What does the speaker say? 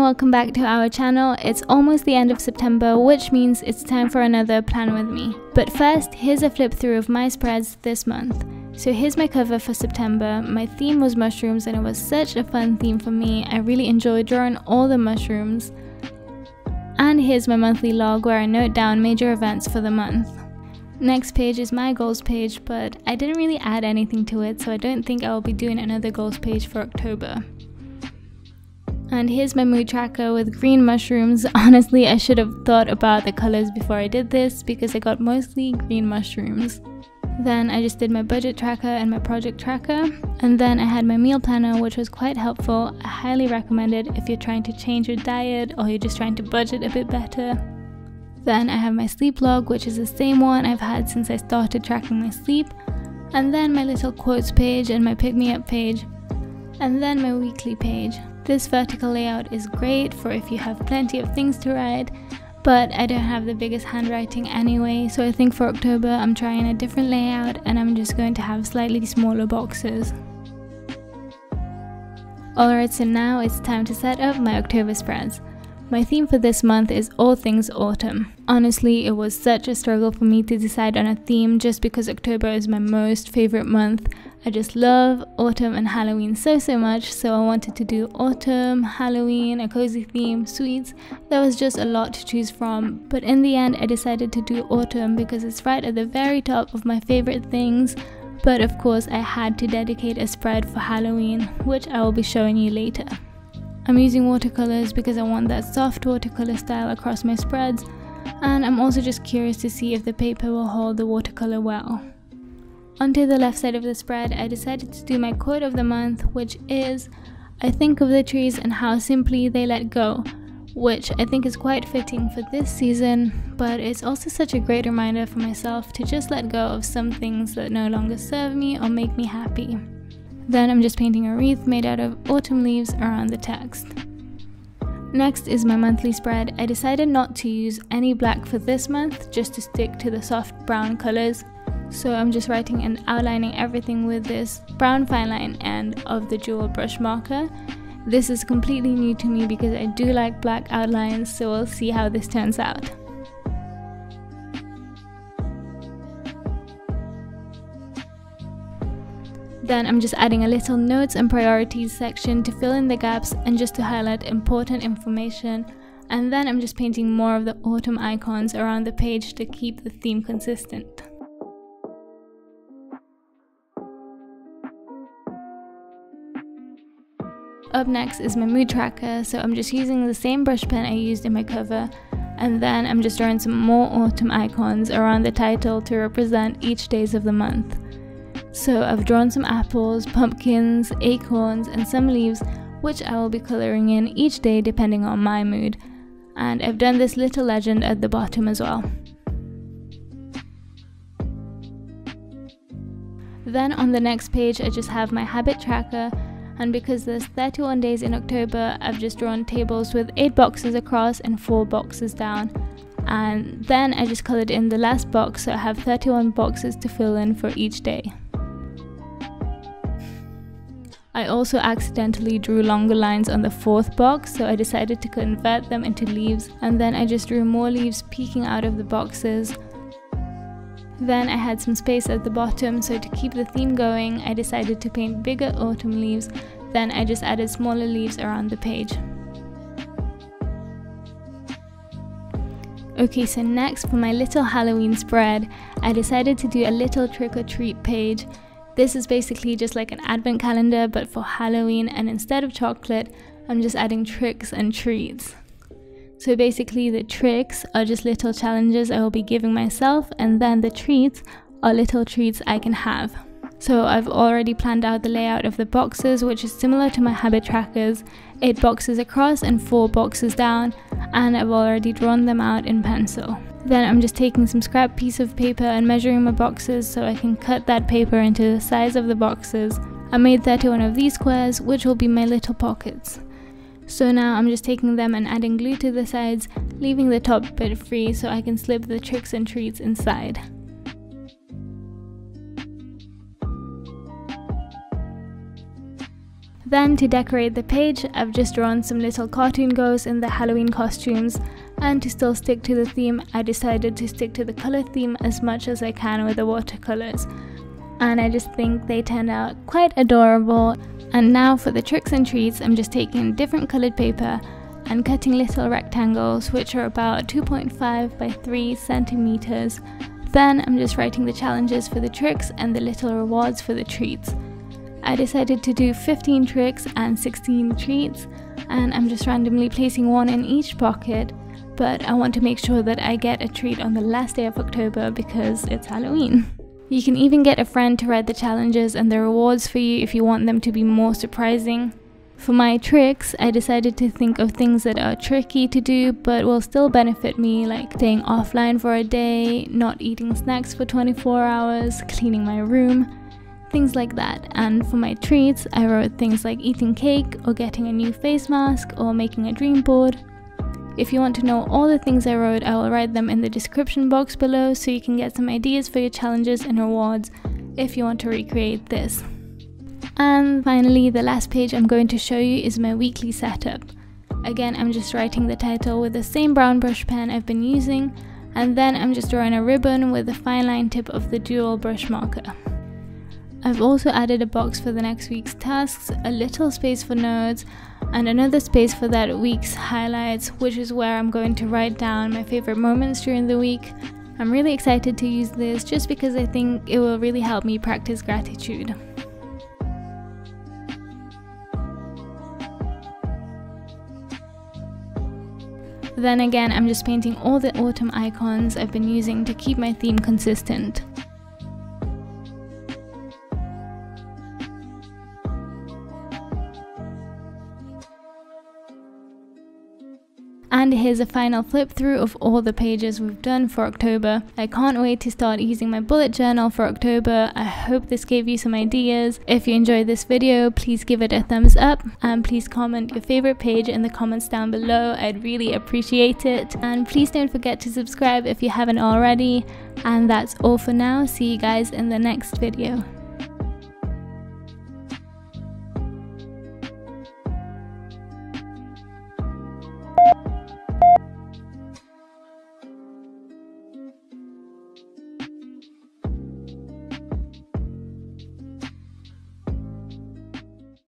welcome back to our channel. It's almost the end of September, which means it's time for another plan with me. But first, here's a flip through of my spreads this month. So here's my cover for September. My theme was mushrooms and it was such a fun theme for me. I really enjoyed drawing all the mushrooms. And here's my monthly log where I note down major events for the month. Next page is my goals page, but I didn't really add anything to it, so I don't think I will be doing another goals page for October. And here's my mood tracker with green mushrooms. Honestly, I should have thought about the colors before I did this because I got mostly green mushrooms. Then I just did my budget tracker and my project tracker. And then I had my meal planner, which was quite helpful. I highly recommend it if you're trying to change your diet or you're just trying to budget a bit better. Then I have my sleep log, which is the same one I've had since I started tracking my sleep. And then my little quotes page and my pick me up page. And then my weekly page. This vertical layout is great for if you have plenty of things to write, but I don't have the biggest handwriting anyway, so I think for October I'm trying a different layout and I'm just going to have slightly smaller boxes. Alright, so now it's time to set up my October spreads. My theme for this month is all things autumn. Honestly, it was such a struggle for me to decide on a theme just because October is my most favorite month. I just love autumn and Halloween so much, so I wanted to do autumn, Halloween, a cozy theme, sweets. There was just a lot to choose from, but in the end I decided to do autumn because it's right at the very top of my favorite things. But of course I had to dedicate a spread for Halloween, which I will be showing you later. I'm using watercolors because I want that soft watercolor style across my spreads, and I'm also just curious to see if the paper will hold the watercolor well. Onto the left side of the spread, I decided to do my quote of the month, which is, "I think of the trees and how simply they let go," which I think is quite fitting for this season, but it's also such a great reminder for myself to just let go of some things that no longer serve me or make me happy. Then I'm just painting a wreath made out of autumn leaves around the text. Next is my monthly spread. I decided not to use any black for this month, just to stick to the soft brown colors. So I'm just writing and outlining everything with this brown fine line end of the jewel brush marker. This is completely new to me because I do like black outlines, so we'll see how this turns out. Then I'm just adding a little notes and priorities section to fill in the gaps and just to highlight important information. And then I'm just painting more of the autumn icons around the page to keep the theme consistent. Up next is my mood tracker, so I'm just using the same brush pen I used in my cover, and then I'm just drawing some more autumn icons around the title to represent each days of the month. So I've drawn some apples, pumpkins, acorns, and some leaves, which I will be colouring in each day depending on my mood, and I've done this little legend at the bottom as well. Then on the next page I just have my habit tracker. And because there's 31 days in October, I've just drawn tables with 8 boxes across and 4 boxes down. And then I just coloured in the last box, so I have 31 boxes to fill in for each day. I also accidentally drew longer lines on the 4th box, so I decided to convert them into leaves, and then I just drew more leaves peeking out of the boxes. Then I had some space at the bottom, so to keep the theme going, I decided to paint bigger autumn leaves. Then I just added smaller leaves around the page. Okay, so next for my little Halloween spread, I decided to do a little trick or treat page. This is basically just like an advent calendar but for Halloween, and instead of chocolate, I'm just adding tricks and treats. So basically the tricks are just little challenges I will be giving myself, and then the treats are little treats I can have. So I've already planned out the layout of the boxes, which is similar to my habit trackers, 8 boxes across and 4 boxes down, and I've already drawn them out in pencil. Then I'm just taking some scrap piece of paper and measuring my boxes so I can cut that paper into the size of the boxes. I made 31 of these squares, which will be my little pockets. So now I'm just taking them and adding glue to the sides, leaving the top bit free so I can slip the tricks and treats inside. Then to decorate the page, I've just drawn some little cartoon ghosts in the Halloween costumes, and to still stick to the theme, I decided to stick to the colour theme as much as I can with the watercolours. And I just think they turned out quite adorable. And now for the tricks and treats, I'm just taking different coloured paper and cutting little rectangles which are about 2.5 by 3 centimeters. Then I'm just writing the challenges for the tricks and the little rewards for the treats. I decided to do 15 tricks and 16 treats, and I'm just randomly placing one in each pocket, but I want to make sure that I get a treat on the last day of October because it's Halloween. You can even get a friend to write the challenges and the rewards for you if you want them to be more surprising. For my tricks, I decided to think of things that are tricky to do but will still benefit me, like staying offline for a day, not eating snacks for 24 hours, cleaning my room, things like that. And for my treats, I wrote things like eating cake or getting a new face mask or making a dream board. If you want to know all the things I wrote, I will write them in the description box below so you can get some ideas for your challenges and rewards if you want to recreate this. And finally, the last page I'm going to show you is my weekly setup. Again, I'm just writing the title with the same brown brush pen I've been using, and then I'm just drawing a ribbon with the fine line tip of the dual brush marker. I've also added a box for the next week's tasks, a little space for notes, and another space for that week's highlights, which is where I'm going to write down my favorite moments during the week. I'm really excited to use this just because I think it will really help me practice gratitude. Then again, I'm just painting all the autumn icons I've been using to keep my theme consistent. And here's a final flip through of all the pages we've done for October. I can't wait to start using my bullet journal for October. I hope this gave you some ideas. If you enjoyed this video, please give it a thumbs up and please comment your favorite page in the comments down below. I'd really appreciate it. And please don't forget to subscribe if you haven't already. And that's all for now. See you guys in the next video.